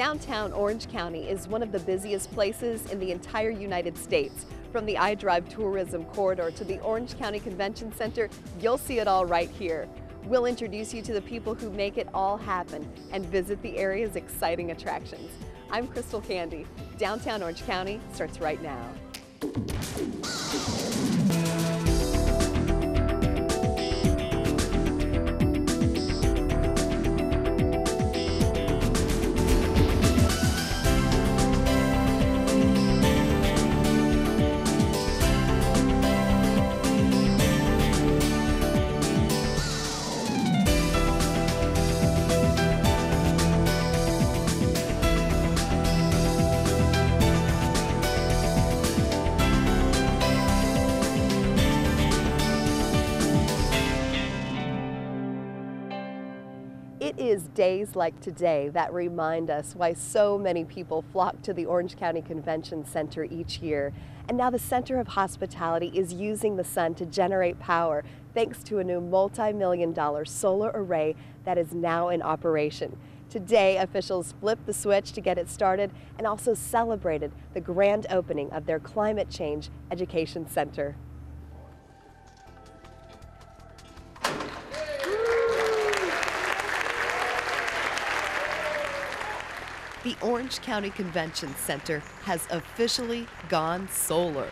Downtown Orange County is one of the busiest places in the entire United States. From the iDrive Tourism Corridor to the Orange County Convention Center, you'll see it all right here. We'll introduce you to the people who make it all happen and visit the area's exciting attractions. I'm Crystal Candy. Downtown Orange County starts right now. It is days like today that remind us why so many people flock to the Orange County Convention Center each year. And now the Center of Hospitality is using the sun to generate power thanks to a new multi-million-dollar solar array that is now in operation. Today, officials flipped the switch to get it started and also celebrated the grand opening of their Climate Change Education Center. The Orange County Convention Center has officially gone solar.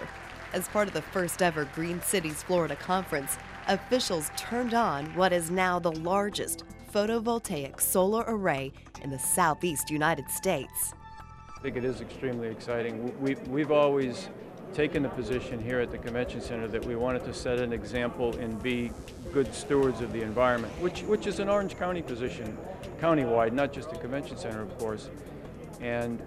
As part of the first ever Green Cities Florida Conference, officials turned on what is now the largest photovoltaic solar array in the southeast United States. I think it is extremely exciting. We've always taken the position here at the Convention Center that we wanted to set an example and be good stewards of the environment, which is an Orange County position, countywide, not just the Convention Center, of course. And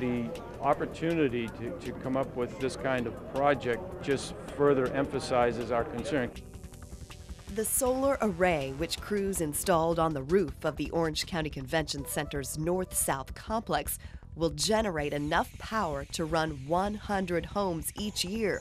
the opportunity to come up with this kind of project just further emphasizes our concern. The solar array, which crews installed on the roof of the Orange County Convention Center's north-south complex, will generate enough power to run 100 homes each year.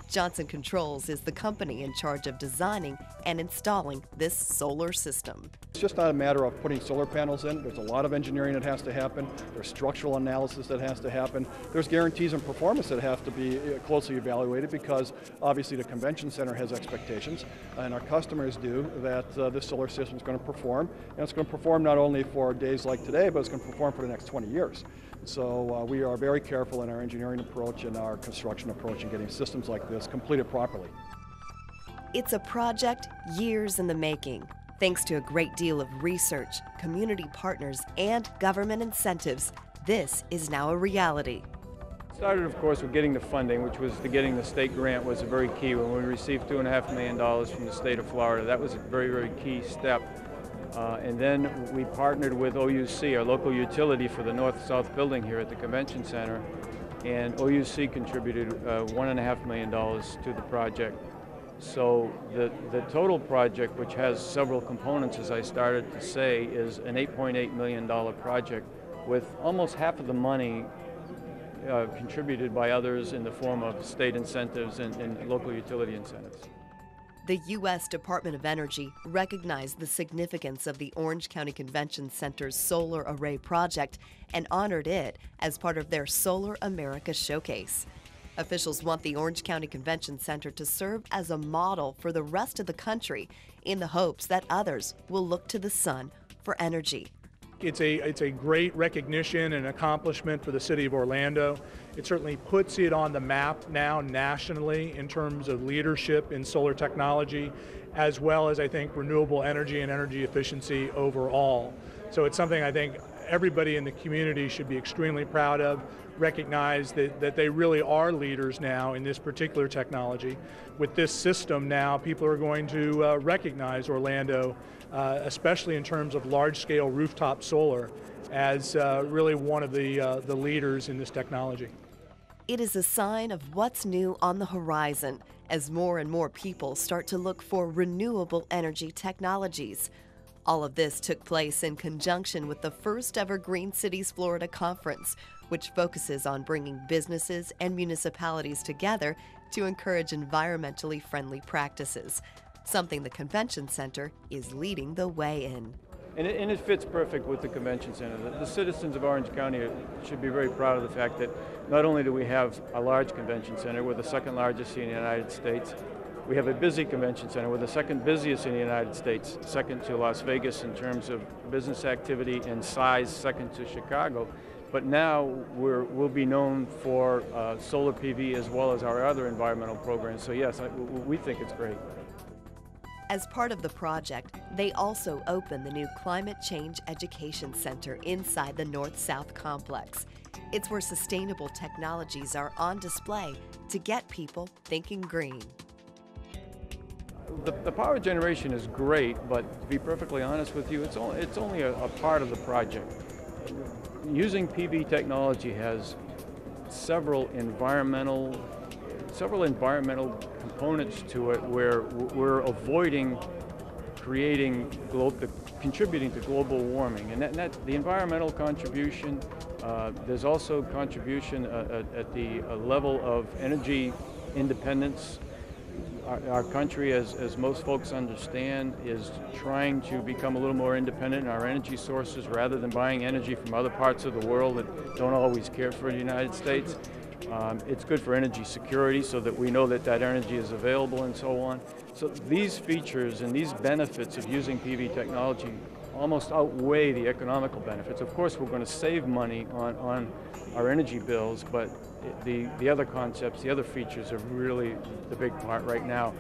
Johnson Controls is the company in charge of designing and installing this solar system. It's just not a matter of putting solar panels in. There's a lot of engineering that has to happen. There's structural analysis that has to happen. There's guarantees and performance that have to be closely evaluated because obviously the convention center has expectations and our customers do that this solar system is going to perform. And it's going to perform not only for days like today, but it's going to perform for the next 20 years. So we are very careful in our engineering approach and our construction approach in getting systems like this completed properly. It's a project years in the making. Thanks to a great deal of research, community partners, and government incentives, this is now a reality. It started, of course, with getting the funding, which was getting the state grant was very key. When we received $2.5 million from the state of Florida, that was a very, very key step. And then we partnered with OUC, our local utility for the north-south building here at the Convention Center, and OUC contributed $1.5 million to the project. So the total project, which has several components, as I started to say, is an $8.8 million project with almost half of the money contributed by others in the form of state incentives and local utility incentives. The U.S. Department of Energy recognized the significance of the Orange County Convention Center's solar array project and honored it as part of their Solar America Showcase. Officials want the Orange County Convention Center to serve as a model for the rest of the country in the hopes that others will look to the sun for energy. It's a great recognition and accomplishment for the city of Orlando. It certainly puts it on the map now nationally in terms of leadership in solar technology, as well as I think renewable energy and energy efficiency overall. So it's something I think everybody in the community should be extremely proud of, recognize that they really are leaders now in this particular technology. With this system now, people are going to recognize Orlando, especially in terms of large-scale rooftop solar, as really one of the leaders in this technology. It is a sign of what's new on the horizon as more and more people start to look for renewable energy technologies. All of this took place in conjunction with the first ever Green Cities Florida Conference, which focuses on bringing businesses and municipalities together to encourage environmentally friendly practices, something the Convention Center is leading the way in. And it fits perfect with the convention center. The citizens of Orange County should be very proud of the fact that not only do we have a large convention center, we're the second largest in the United States. We have a busy convention center, we're the second busiest in the United States, second to Las Vegas in terms of business activity and size, second to Chicago. But now we'll be known for solar PV as well as our other environmental programs. So yes, we think it's great. As part of the project, they also opened the new Climate Change Education Center inside the North-South complex. It's where sustainable technologies are on display to get people thinking green. The power generation is great, but to be perfectly honest with you, it's only a part of the project. Using PV technology has several environmental components to it where we're avoiding contributing to global warming. And the environmental contribution, there's also contribution at the level of energy independence. Our country, as most folks understand, is trying to become a little more independent in our energy sources rather than buying energy from other parts of the world that don't always care for the United States. It's good for energy security so that we know that energy is available and so on. So these features and these benefits of using PV technology almost outweigh the economical benefits. Of course, we're going to save money on our energy bills, but the other concepts, the other features are really the big part right now.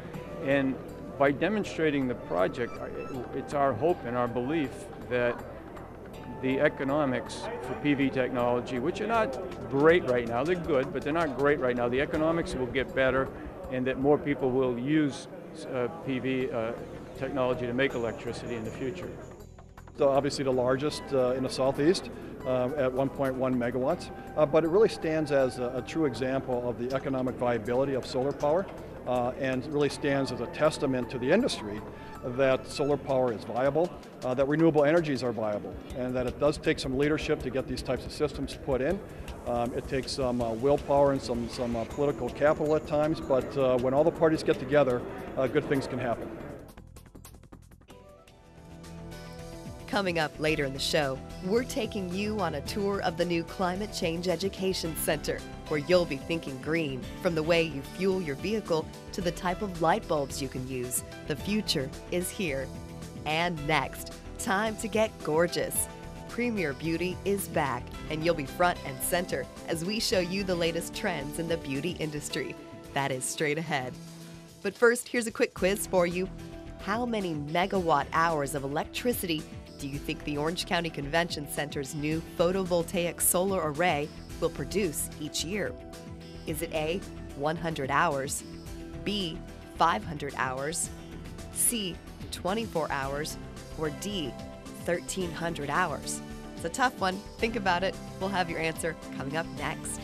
And by demonstrating the project, it's our hope and our belief that the economics for PV technology, which are not great right now, they're good, but they're not great right now. The economics will get better and that more people will use PV technology to make electricity in the future. So obviously the largest in the Southeast at 1.1 megawatts, but it really stands as a true example of the economic viability of solar power and really stands as a testament to the industry that solar power is viable, that renewable energies are viable, and that it does take some leadership to get these types of systems put in. It takes some willpower and some political capital at times, but when all the parties get together, good things can happen. Coming up later in the show, we're taking you on a tour of the new Climate Change Education Center, where you'll be thinking green, from the way you fuel your vehicle to the type of light bulbs you can use. The future is here. And next, time to get gorgeous. Premier Beauty is back, and you'll be front and center as we show you the latest trends in the beauty industry. That is straight ahead. But first, here's a quick quiz for you. How many megawatt hours of electricity do you think the Orange County Convention Center's new photovoltaic solar array will produce each year? Is it A, 100 hours, B, 500 hours, C, 24 hours, or D, 1,300 hours? It's a tough one. Think about it. We'll have your answer coming up next.